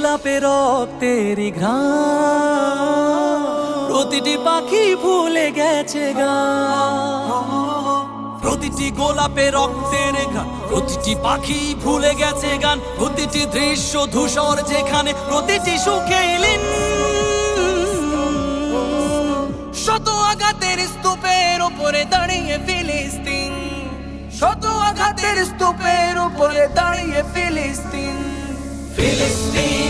গোলাপে রক্তের ঘ্রাণ, প্রতিটি পাখি ভুলে গেছে গান। প্রতিটি গোলাপে রক্তের গান, প্রতিটি পাখি ভুলে গেছে গান। প্রতিটি দৃশ্য ধূসর যেখানে, প্রতিটি সুখে লীন। শত আঘাতের স্তূপের উপরে দাঁড়িয়ে ফিলিস্তিন, শত আঘাতের স্তূপের উপরে দাঁড়িয়ে ফিলিস্তিন। ফিলিস্তিন